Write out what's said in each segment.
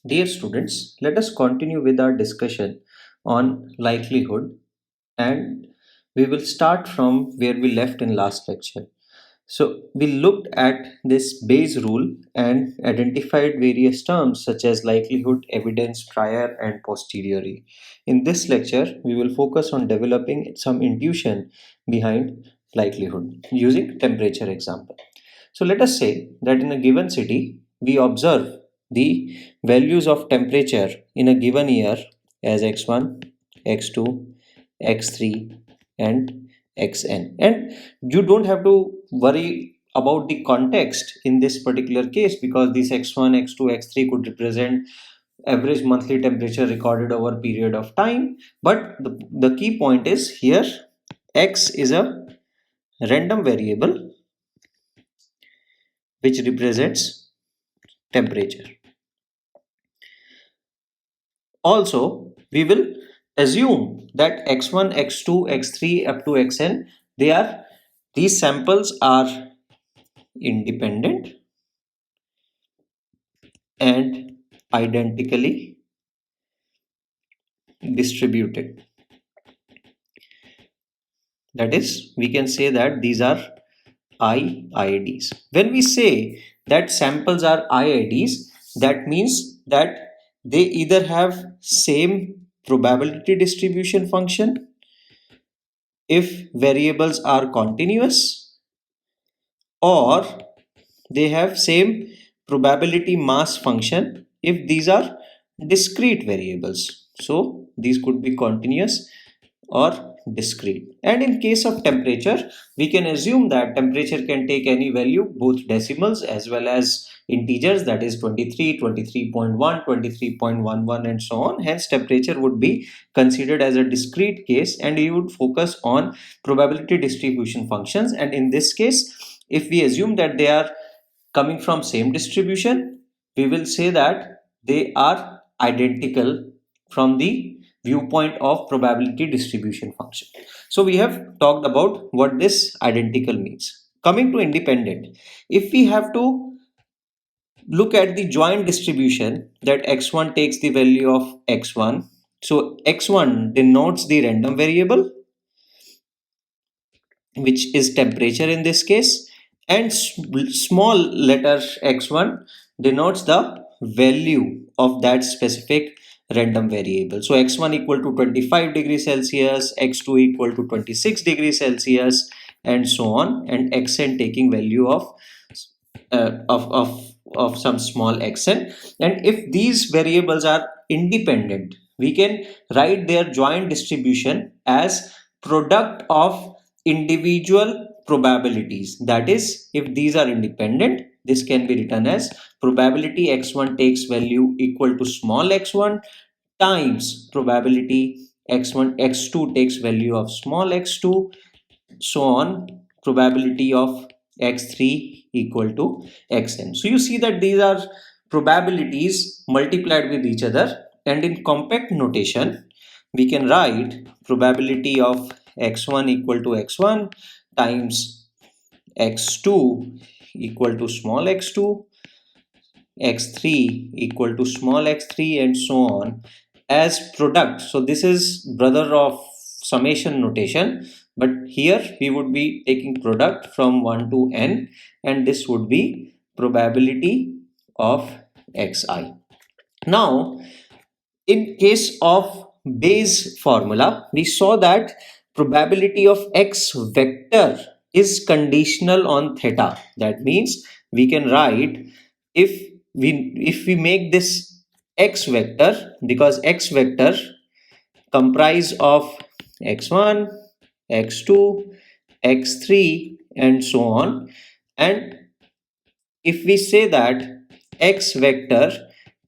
Dear students, let us continue with our discussion on likelihood, and we will start from where we left in last lecture. So we looked at this Bayes rule and identified various terms such as likelihood, evidence, prior and posteriori. In this lecture, we will focus on developing some intuition behind likelihood using temperature example. So let us say that in a given city, we observe the values of temperature in a given year as x1, x2, x3 and xn. And you don't have to worry about the context in this particular case because this x1, x2, x3 could represent average monthly temperature recorded over a period of time. But the key point is here x is a random variable which represents temperature. Also, we will assume that x1, x2, x3 up to xn, these samples are independent and identically distributed. That is, we can say that these are IIDs. When we say that samples are IIDs, that means that they either have same probability distribution function if variables are continuous, or they have same probability mass function if these are discrete variables. So these could be continuous or discrete. And in case of temperature, we can assume that temperature can take any value, both decimals as well as integers, that is 23, 23.1, 23.11 and so on. Hence temperature would be considered as a discrete case and you would focus on probability distribution functions. And in this case, if we assume that they are coming from same distribution, we will say that they are identical from the viewpoint of probability distribution function. So we have talked about what this identical means. Coming to independent, if we have to look at the joint distribution, that x1 takes the value of x1, so x1 denotes the random variable which is temperature in this case, and small letter x1 denotes the value of that specific random variable. So x1 equal to 25 degrees Celsius, x2 equal to 26 degrees Celsius and so on, and xn taking value of uh, of, of of some small xn. And if these variables are independent, we can write their joint distribution as product of individual probabilities. That is, if these are independent, this can be written as probability x1 takes value equal to small x1 times probability x1 x2 takes value of small x2, so on, probability of x3 equal to xn. So you see that these are probabilities multiplied with each other, and in compact notation we can write probability of x1 equal to x1 times x2 equal to small x2, x3 equal to small x3 and so on as product. So this is brother of summation notation, but here we would be taking product from 1 to n, and this would be probability of xi. Now in case of Bayes formula, we saw that probability of x vector is conditional on theta. That means we can write, if we make this x vector, because x vector comprise of x1, x2, x3 and so on, and if we say that x vector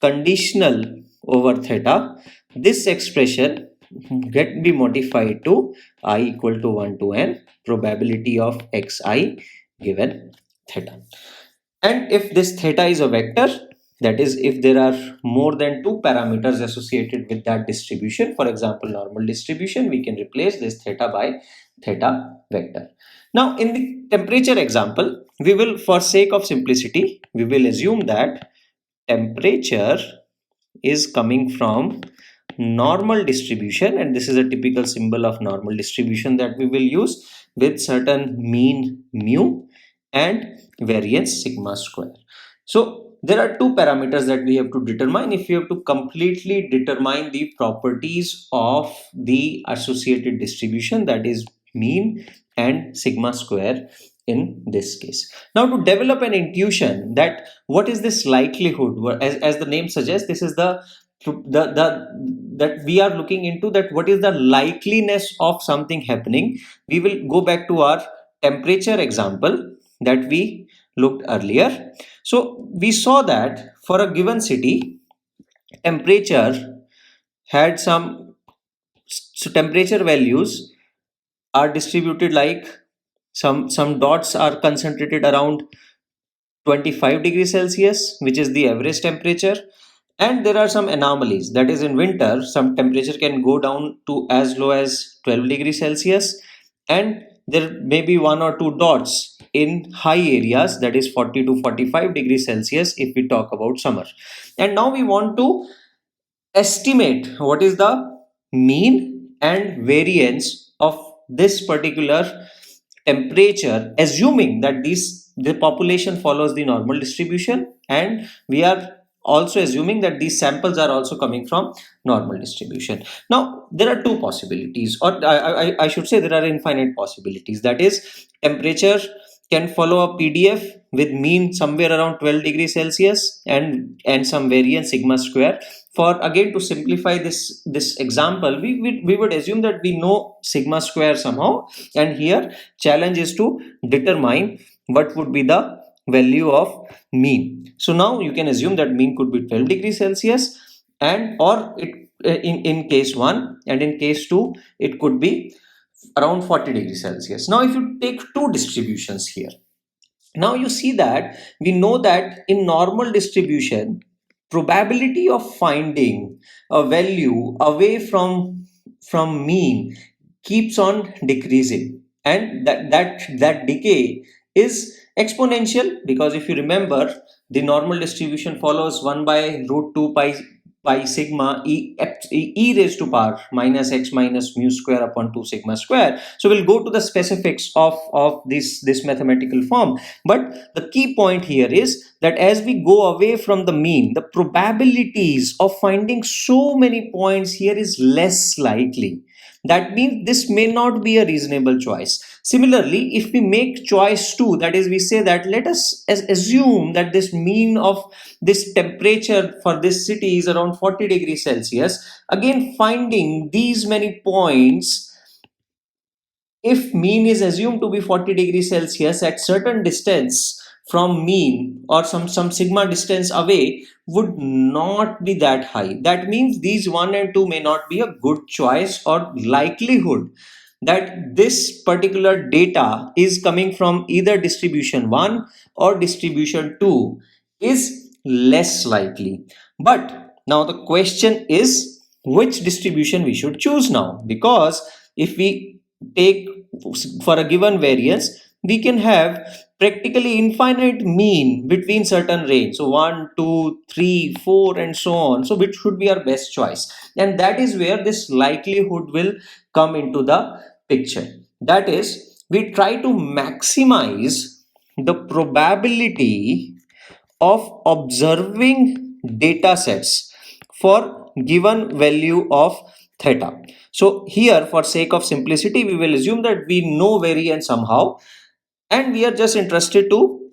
conditional over theta, this expression get be modified to I equal to 1 to n probability of xi given theta. And if this theta is a vector, that is, if there are more than two parameters associated with that distribution, for example normal distribution, we can replace this theta by theta vector. Now in the temperature example, we will, for sake of simplicity, we will assume that temperature is coming from normal distribution, and this is a typical symbol of normal distribution that we will use with certain mean mu and variance sigma square. So there are two parameters that we have to determine if you have to completely determine the properties of the associated distribution, that is mean and sigma square in this case. Now, to develop an intuition that what is this likelihood, as the name suggests, this is the that we are looking into, that what is the likeliness of something happening. We will go back to our temperature example that we looked earlier. So we saw that for a given city, temperature had some, so temperature values are distributed like some dots are concentrated around 25 degrees Celsius, which is the average temperature. And there are some anomalies, that is, in winter, some temperature can go down to as low as 12 degrees Celsius. And there may be one or two dots in high areas, that is 40 to 45 degrees Celsius if we talk about summer. And now we want to estimate what is the mean and variance of this particular temperature, assuming that the population follows the normal distribution, and we are also assuming that these samples are also coming from normal distribution. Now there are two possibilities, or I should say there are infinite possibilities. That is, temperature can follow a PDF with mean somewhere around 12 degrees Celsius and some variance sigma square. For again, to simplify this example, we would assume that we know sigma square somehow, and here challenge is to determine what would be the value of mean. So now you can assume that mean could be 12 degrees Celsius, and or it in case 1, and in case 2 it could be around 40 degrees Celsius. Now if you take two distributions here, now you see that we know that in normal distribution, probability of finding a value away from mean keeps on decreasing, and that decay is exponential, because if you remember, the normal distribution follows 1 by root 2 pi sigma e raised to power minus x minus mu square upon 2 sigma square. So we'll go to the specifics of this mathematical form, but the key point here is that as we go away from the mean, the probabilities of finding so many points here is less likely. That means this may not be a reasonable choice. Similarly, if we make choice 2, that is, we say that let us assume that this mean of this temperature for this city is around 40 degrees Celsius, again finding these many points, if mean is assumed to be 40 degrees Celsius at certain distance from mean, or some sigma distance away, would not be that high. That means these 1 and 2 may not be a good choice, or likelihood that this particular data is coming from either distribution 1 or distribution 2 is less likely. But now the question is which distribution we should choose now, because if we take for a given variance, we can have practically infinite mean between certain range, so 1 2 3 4 and so on. So which should be our best choice? And that is where this likelihood will come into the picture. That is, we try to maximize the probability of observing data sets for given value of theta. So here, for sake of simplicity, we will assume that we know variance somehow, and we are just interested to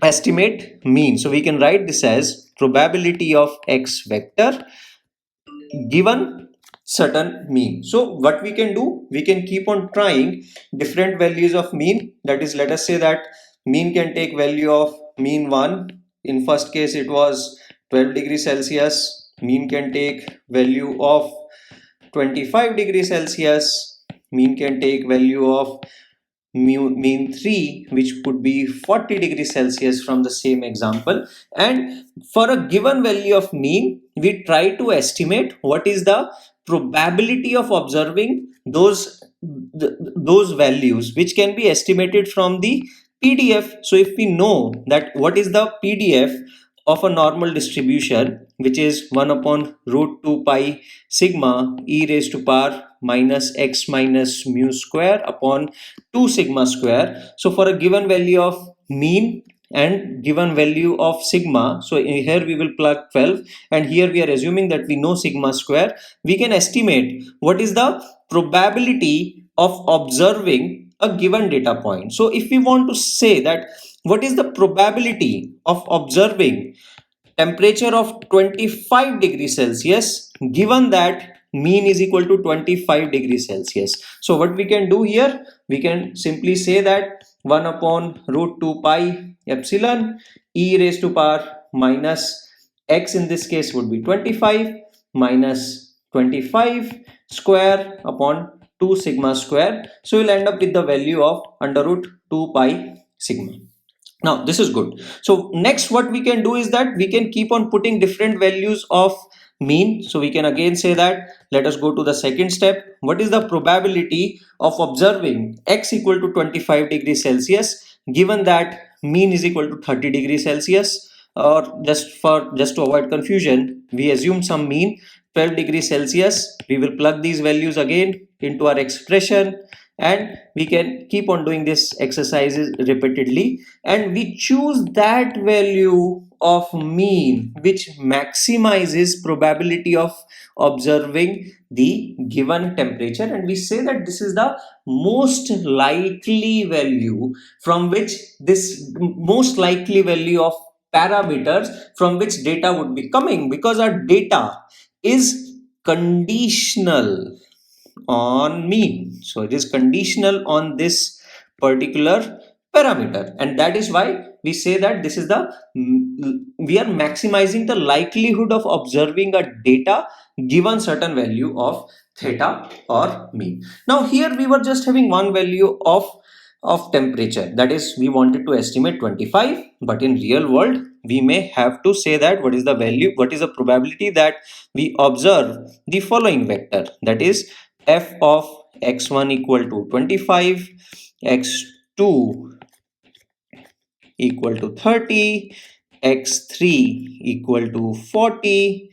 estimate mean. So we can write this as probability of x vector given certain mean. So what we can do, we can keep on trying different values of mean. That is, let us say that mean can take value of mean 1. In first case it was 12 degrees Celsius. Mean can take value of 25 degrees Celsius. Mean can take value of mean 3, which could be 40 degrees Celsius from the same example. And for a given value of mean, we try to estimate what is the probability of observing those values, which can be estimated from the PDF. So if we know that what is the PDF of a normal distribution, which is 1 upon root 2 pi sigma e raised to power minus x minus mu square upon 2 sigma square. So for a given value of mean and given value of sigma, so here we will plug 12, and here we are assuming that we know sigma square, we can estimate what is the probability of observing a given data point. So if we want to say that what is the probability of observing temperature of 25 degrees Celsius given that mean is equal to 25 degrees Celsius. So what we can do here, we can simply say that 1 upon root 2 pi epsilon e raised to power minus x, in this case would be 25, minus 25 square upon 2 sigma square. So we'll end up with the value of under root 2 pi sigma. Now this is good. So next what we can do is that we can keep on putting different values of mean. So we can again say that, let us go to the second step. What is the probability of observing x equal to 25 degrees Celsius given that mean is equal to 30 degrees Celsius? Or just to avoid confusion, we assume some mean 12 degrees Celsius. We will plug these values again into our expression, and we can keep on doing this exercises repeatedly, and we choose that value of mean which maximizes probability of observing the given temperature, and we say that this is the most likely value from which this most likely value of parameters from which data would be coming, because our data is conditional on mean. So it is conditional on this particular parameter, and that is why we say that this is the we are maximizing the likelihood of observing a data given certain value of theta or mean. Now here we were just having one value of temperature, that is we wanted to estimate 25, but in real world we may have to say that what is the value, what is the probability that we observe the following vector, that is f of x1 equal to 25, x2 equal to 30, x3 equal to 40,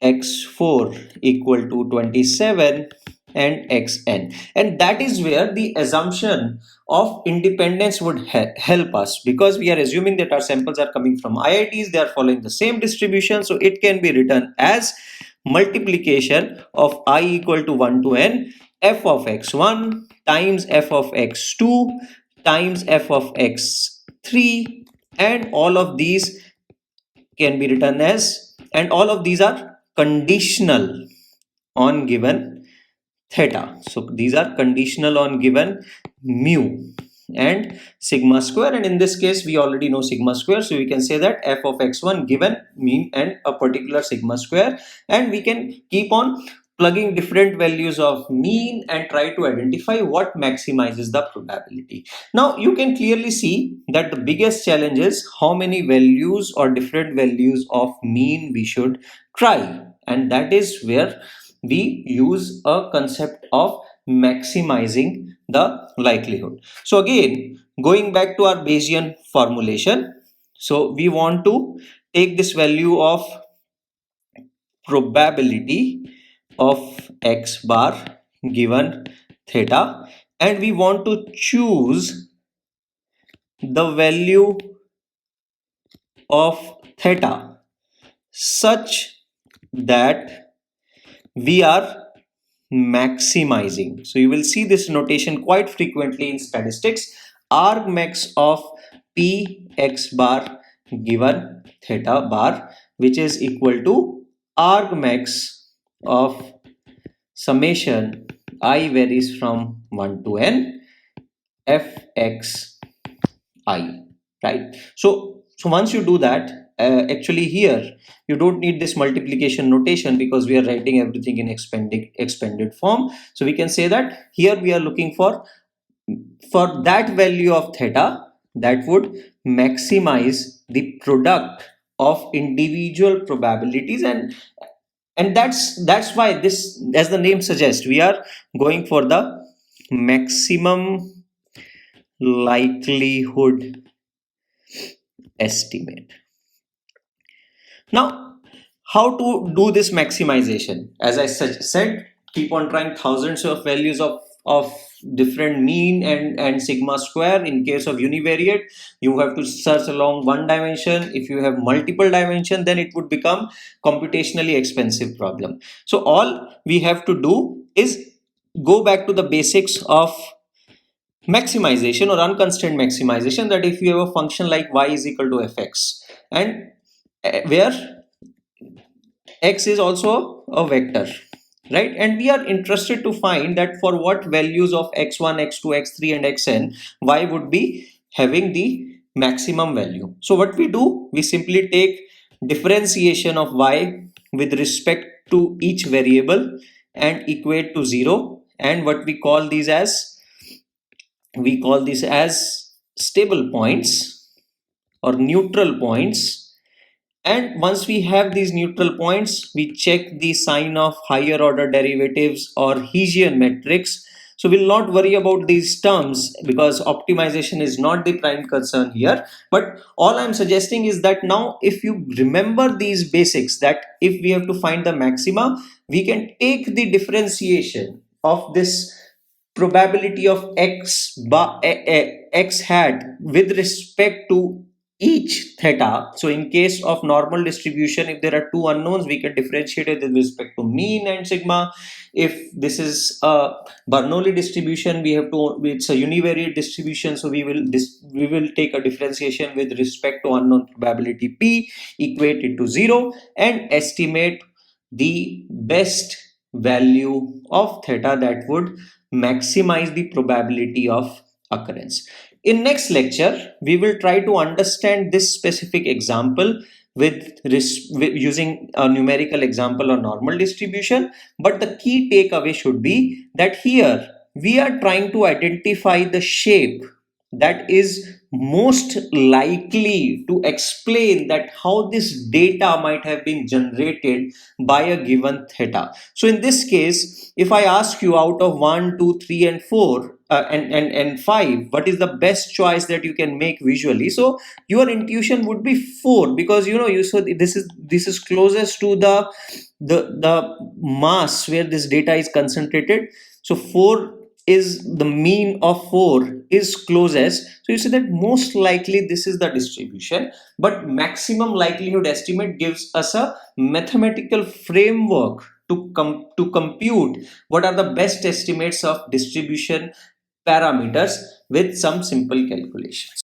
x4 equal to 27, and xn. And that is where the assumption of independence would help us, because we are assuming that our samples are coming from IITs, they are following the same distribution, so it can be written as multiplication of I equal to 1 to n f of x1 times f of x2 times f of x3, and all of these can be written as, and all of these are conditional on given theta. So these are conditional on given mu and sigma square, and in this case we already know sigma square, so we can say that f of x1 given mean and a particular sigma square, and we can keep on plugging different values of mean and try to identify what maximizes the probability. Now you can clearly see that the biggest challenge is how many values or different values of mean we should try, and that is where we use a concept of maximizing the likelihood. So again, going back to our Bayesian formulation, so we want to take this value of probability of x bar given theta, and we want to choose the value of theta such that we are maximizing. So you will see this notation quite frequently in statistics, argmax of p x bar given theta bar, which is equal to argmax of summation I varies from 1 to n fx I, right? So once you do that, actually here you don't need this multiplication notation because we are writing everything in expanded form. So we can say that here we are looking for that value of theta that would maximize the product of individual probabilities, and that's why this, as the name suggests, we are going for the maximum likelihood estimate. Now how to do this maximization? As I said, keep on trying thousands of values of different mean and sigma square. In case of univariate, you have to search along one dimension. If you have multiple dimension, then it would become computationally expensive problem. So all we have to do is go back to the basics of maximization or unconstrained maximization, that if you have a function like y is equal to fx, and where x is also a vector, right? And we are interested to find that for what values of x1, x2, x3 and xn, y would be having the maximum value. So what we do, we simply take differentiation of y with respect to each variable and equate to 0, and what we call these as stable points or neutral points. And once we have these neutral points, we check the sign of higher order derivatives or Hessian metrics. So we'll not worry about these terms because optimization is not the prime concern here. But all I'm suggesting is that now if you remember these basics, that if we have to find the maxima, we can take the differentiation of this probability of x hat with respect to each theta. So in case of normal distribution, if there are two unknowns, we can differentiate it with respect to mean and sigma. If this is a Bernoulli distribution, we have to, it's a univariate distribution, so we will take a differentiation with respect to unknown probability p, equate it to 0 and estimate the best value of theta that would maximize the probability of occurrence. In next lecture, we will try to understand this specific example with using a numerical example or normal distribution. But the key takeaway should be that here we are trying to identify the shape that is most likely to explain that how this data might have been generated by a given theta. So in this case, if I ask you out of 1, 2, 3 and 4 and 5, what is the best choice that you can make visually? So your intuition would be 4, because you so this is closest to the mass where this data is concentrated. So 4 is the mean of 4 is closest, so you say that most likely this is the distribution. But maximum likelihood estimate gives us a mathematical framework to compute what are the best estimates of distribution parameters with some simple calculations.